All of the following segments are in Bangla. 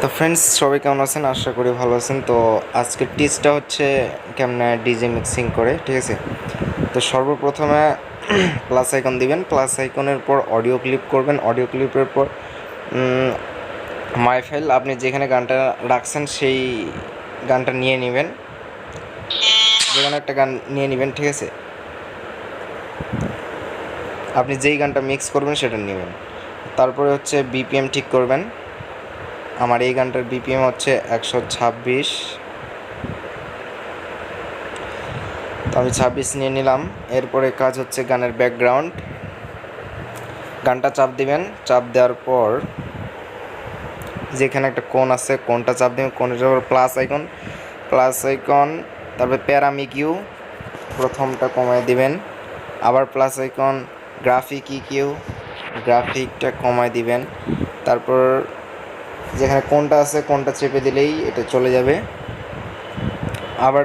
তো ফ্রেন্ডস সবাই কেমন আছেন? আশা করি ভালো আছেন। তো আজকের টিপসটা হচ্ছে কেমনে ডিজে মিক্সিং করে, ঠিক আছে? তো সর্বপ্রথমে প্লাস আইকন দিবেন, প্লাস আইকনের পর অডিও ক্লিপ করবেন, অডিও ক্লিপের পর মাই ফাইল আপনি যেখানে গানটা রাখছেন সেই গানটা নিয়ে নেবেন, যেখানে একটা গান নিয়ে নেবেন, ঠিক আছে? আপনি যেই গানটা মিক্স করবেন সেটা নেবেন। তারপরে হচ্ছে বিপিএম ঠিক করবেন। আমার এই গানটার বিপিএম হচ্ছে 126। তো আমি 26 নিয়ে নিলাম। এরপরে কাজ হচ্ছে গানের ব্যাকগ্রাউন্ড। গানটা চাপ দিবেন, চাপ দেওয়ার পর যেখানে একটা কোণ আছে কোণটা চাপ দিবেন, কোণের উপর প্লাস আইকন, তারপরে প্যারামিকিউ প্রথমটা কমায় দিবেন, আবার প্লাস আইকন, গ্রাফিক ইকিউ গ্রাফিকটা কমায় দিবেন। তারপর যেখানে কোণটা আছে কোণটা চেপে দিলেই এটা চলে যাবে। আবার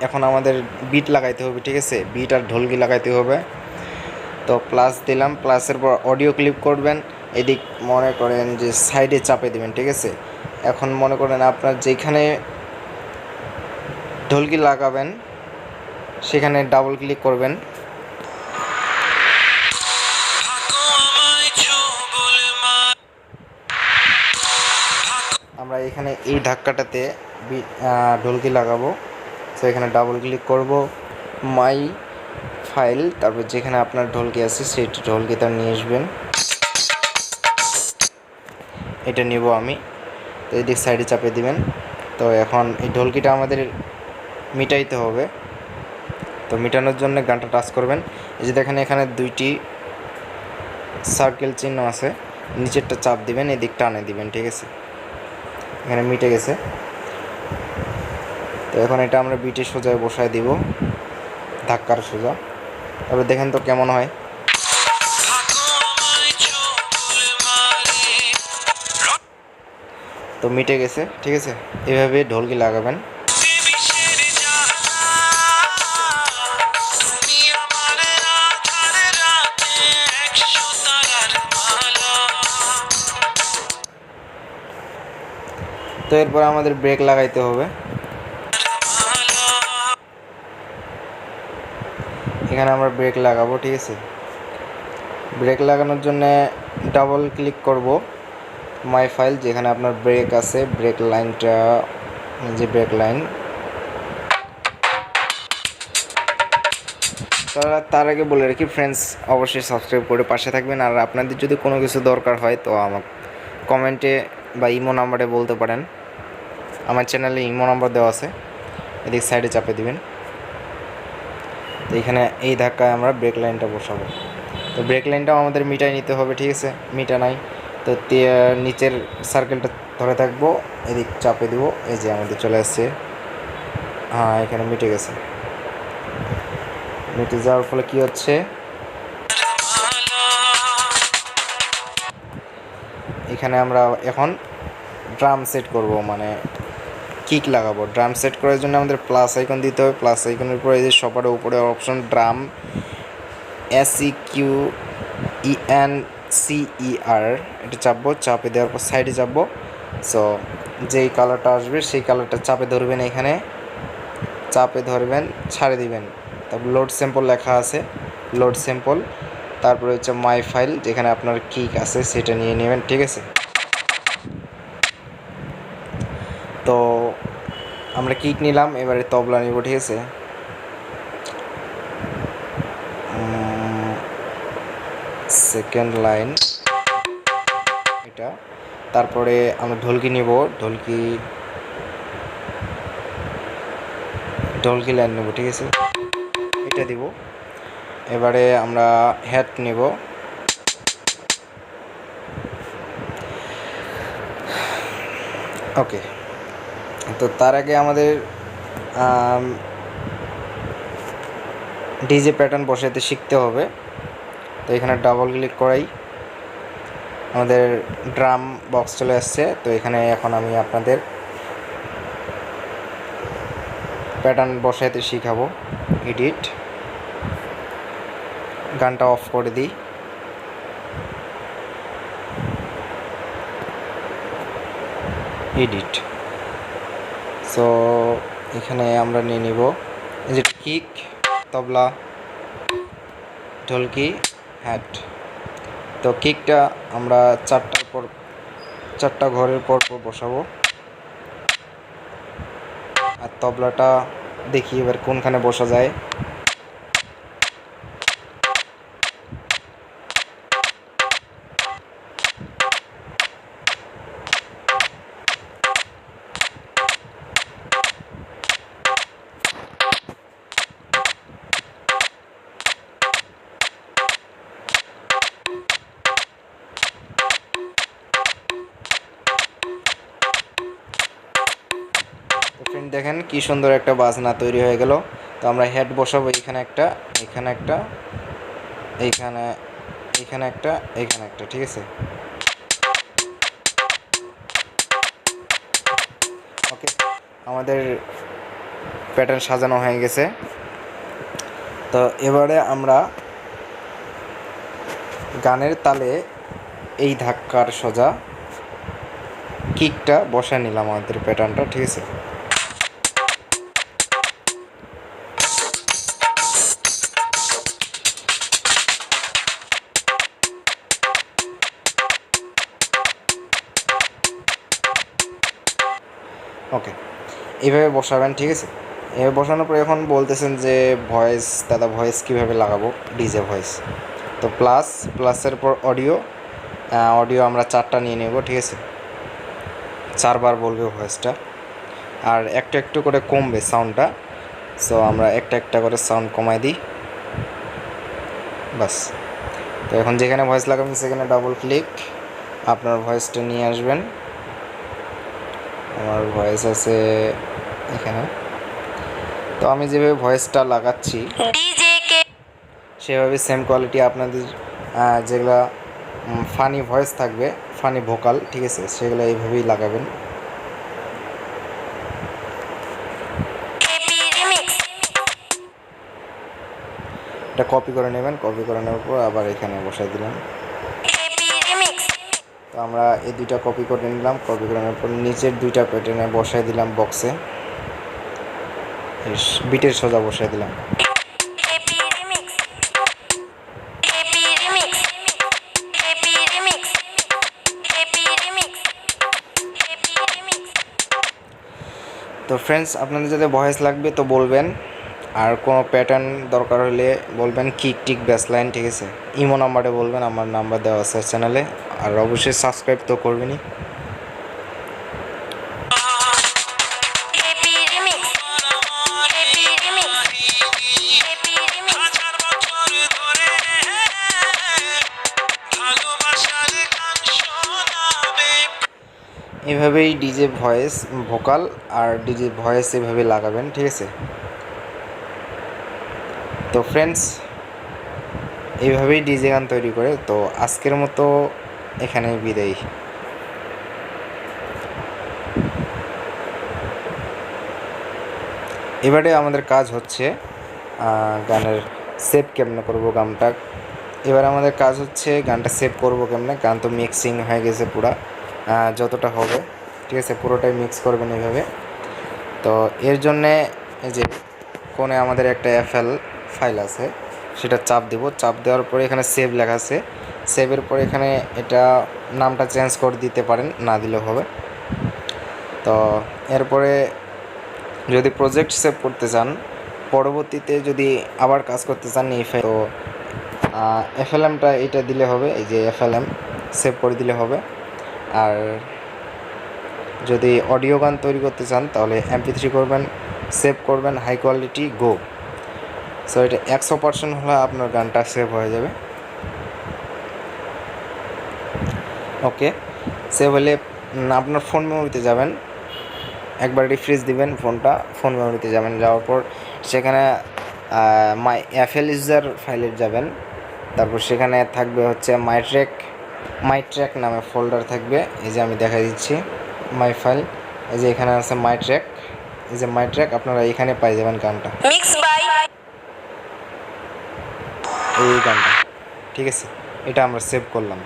এখন আমাদের বিট লাগাইতে হবে, ঠিক আছে? বিট আর ঢোলকি লাগাইতে হবে। তো প্লাস দিলাম, প্লাসের পর অডিও ক্লিপ করবেন। এদিক মনে করেন যে সাইডে চাপে দেবেন, ঠিক আছে? এখন মনে করেন আপনার যেখানে ঢোলকি লাগাবেন সেখানে ডাবল ক্লিক করবেন। আমরা এখানে এই ধাক্কাটাতে ঢোলকি লাগাবো। তো এখানে ডাবল ক্লিক করব, মাই ফাইল, তারপর যেখানে আপনার ঢোলকি আছে সেই ঢোলকিটা নিয়ে আসবেন। এটা নিব আমি। তো এদিক সাইডে চাপে দিবেন। তো এখন এই ঢোলকিটা আমাদের মিটাইতে হবে। তো মিটানোর জন্য গানটা টাচ করবেন। এই যে দেখেন এখানে দুইটি সার্কেল চিহ্ন আছে, নিচেরটা চাপ দিবেন, এদিক টানে দিবেন, ঠিক আছে? এখানে মিটে গেছে। তো এখন এটা আমরা বিটে সোজায় বসায় দিব, ধাক্কার সোজা। তারপরে দেখেন তো কেমন হয়। তো মিটে গেছে, ঠিক আছে? এভাবে ঢোলকি লাগাবেন। তো এরপর আমাদের ব্রেক লাগাইতে হবে। এখানে আমরা ব্রেক লাগাবো, ঠিক আছে? ব্রেক লাগানোর জন্য ডাবল ক্লিক করব মাই ফাইল, যেখানে আপনার ব্রেক আছে, ব্রেক লাইনটা, ব্রেক লাইন। তার আগে বলে রাখি ফ্রেন্ডস, অবশ্যই সাবস্ক্রাইব করে পাশে থাকবেন। আর আপনাদের যদি কোনো কিছু দরকার হয় তো আমার কমেন্টে বা ইমো নাম্বারে বলতে পারেন। আমার চ্যানেলে ইমো নাম্বার দেওয়া আছে, এদিক সাইডে চাপে দিবেন। তো এখানে এই ধাক্কায় আমরা ব্রেক লাইনটা বসাবো। তো ব্রেক লাইনটাও আমাদের মিটাই নিতে হবে, ঠিক আছে? মিটা নাই তো নিচের সার্কেলটা ধরে থাকবো, এদিক চাপে দিব, এই যে আমাদের চলে আসছে। হ্যাঁ, এখানে মিটে গেছে। মিটে যাওয়ার ফলে কি হচ্ছে, এখানে আমরা এখন ড্রাম সেট করব, মানে কিক লাগাবো। ড্রাম সেট করার জন্য আমাদের প্লাস আইকন দিতে হবে। প্লাস আইকনের উপরে এই যে সবার উপরে অপশন ড্রাম, SEQENCER, এটা চাপবো। চাপে দেওয়ার পর সাইডে চাপবো। সো যেই কালারটা আসবে সেই কালারটা চাপে ধরবেন, এখানে চাপে ধরবেন, ছাড়ে দিবেন। তারপর লোড স্যাম্পল লেখা আছে, লোড স্যাম্পল। তারপরে হচ্ছে মাই ফাইল, যেখানে আপনার কিক আছে সেটা নিয়ে নেবেন, ঠিক আছে? তো আমরা কিক নিলাম, এবারে তবলা নিব, ঠিক আছে? সেকেন্ড লাইন এটা। তারপরে আমরা ঢোলকি নিব, ঢোলকি লাইন নেব, ঠিক আছে? এটা দিব। এবারে আমরা হ্যাট নেব। ওকে। তো তার আগে আমাদের ডিজে প্যাটার্ন বসাতে শিখতে হবে। তো এখানে ডাবল ক্লিক করাই আমাদের ড্রাম বক্স চলে আসছে। তো এখানে এখন আমি আপনাদের প্যাটার্ন বসাতে শিখাবো। এডিট, গানটা অফ করে দিই। এডিট। সো এখানে আমরা নিয়ে নিব এই যে কিক, তবলা, ঢোলকি, হ্যাট। তো কিকটা আমরা চারটা ঘরের পর বসাবো, আর তবলাটা দেখি এবার কোনখানে বসা যায়। ফ্রেন্ড দেখেন কি সুন্দর একটা বাজনা তৈরি হয়ে গেল। তো আমরা হেড বসাবো এখানে একটা, এখানে একটা, এইখানে একটা, এখানে একটা, ঠিক আছে। ওকে, আমাদের প্যাটার্ন সাজানো হয়ে গেছে। তো এবারে আমরা গানের তালে এই ধাক্কার সোজা কিকটা বসায় নিলাম আমাদের প্যাটার্নটা, ঠিক আছে। ওকে, এইভাবে বসাবেন, ঠিক আছে। এভাবে বসানোর পরে এখন বলতেছেন যে ভয়েস, দাদা ভয়েস কীভাবে লাগাবো, ডিজে ভয়েস। তো প্লাসের পর অডিও আমরা 4টা নিয়ে নেব, ঠিক আছে। 4বার বলবে ভয়েসটা, আর একটু একটু করে কমবে সাউন্ডটা। সো আমরা একটা করে সাউন্ড কমাই দিই, বাস। তো এখন যেখানে ভয়েস লাগাবেন সেখানে ডাবল ক্লিক, আপনার ভয়েসটা নিয়ে আসবেন। আমার ভয়েস আছে এখানে। তো আমি যেভাবে ভয়েসটা লাগাচ্ছি সেভাবে সেম কোয়ালিটি আপনাদের যেগুলো ফানি ভয়েস থাকবে, ফানি ভোকাল, ঠিক আছে, সেগুলো এইভাবেই লাগাবেন। এটা কপি করে নেবেন, কপি করে নেওয়ার পর আবার এখানে বসাই দিলাম। তো আমরা এই দুইটা কপি করে নিলাম, কপি করে নেওয়ার পর নিচের দুইটা প্যাটার্নে বসাই দিলাম বক্সে, বিটের সোজা বসাই দিলাম। তো ফ্রেন্ডস, আপনাদের যাতে ভয়েস লাগবে তো বলবেন, আর কোনো প্যাটার্ন দরকার হলে বলবেন, কিক টিক ব্যাসলাইন, ঠিক আছে। ইমো নাম্বারে বলবেন, আমার নাম্বার দেওয়া আছে চ্যানেলে, আর অবশ্যই সাবস্ক্রাইব তো করবেনই। এভাবেই ডিজে ভয়েস, ভোকাল আর ডিজে ভয়েস এভাবে লাগাবেন, ঠিক আছে। তো ফ্রেন্ডস, এইভাবেই ডিজে গান তৈরি করে। তো আজকের মতো এখানেই বিদায়। এবারে আমাদের কাজ হচ্ছে গানের সেভ কেমনে করবো গানটা। এবার আমাদের কাজ হচ্ছে গানটা সেভ করবো কেমনে। গান তো মিক্সিং হয়ে গেছে পুরা, যতটা হবে, ঠিক আছে, পুরোটাই মিক্স করবেন এইভাবে। তো এর জন্যে এই যে কোণে আমাদের একটা FL ফাইল আছে, সেটা চাপ দেব। চাপ দেওয়ার পরে এখানে সেভ লেখা আছে, সেভের পরে এখানে এটা নামটা চেঞ্জ করে দিতে পারেন, না দিলেও হবে। তো এরপরে যদি প্রজেক্ট সেভ করতে চান, পরবর্তীতে যদি আবার কাজ করতে চান এই ফাইল, তো FLMটা এটা দিলে হবে, এই যে FLM সেভ করে দিলে হবে। আর যদি অডিও গান তৈরি করতে চান তাহলে MP3 করবেন, সেভ করবেন, হাই কোয়ালিটি, গো। সো এটা 100% হলে আপনার গানটা সেভ হয়ে যাবে। ওকে, সেভ হলে আপনার ফোন মেমোরিতে যাবেন, একবার রিফ্রেশ দিবেন ফোনটা, ফোন মেমোরিতে যাবেন, যাওয়ার পর সেখানে মাই FL ইউজার ফাইলে যাবেন। তারপর সেখানে থাকবে হচ্ছে মাই ট্র্যাক নামে ফোল্ডার থাকবে। এই যে আমি দেখা দিচ্ছি মাই ফাইল, এই যে এখানে আছে মাই ট্র্যাক, এই যে মাই ট্র্যাক, আপনারা এখানে পাই যাবেন গানটা, এই গানটা, ঠিক আছে। এটা আমরা সেভ করলাম।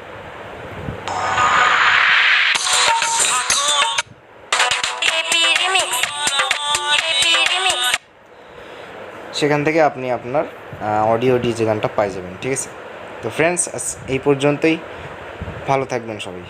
সেখান থেকে আপনি আপনার অডিও ডিজে গানটা পাই যাবেন। ঠিক আছে, তো ফ্রেন্ডস এই পর্যন্তই, ভালো থাকবেন সবাই।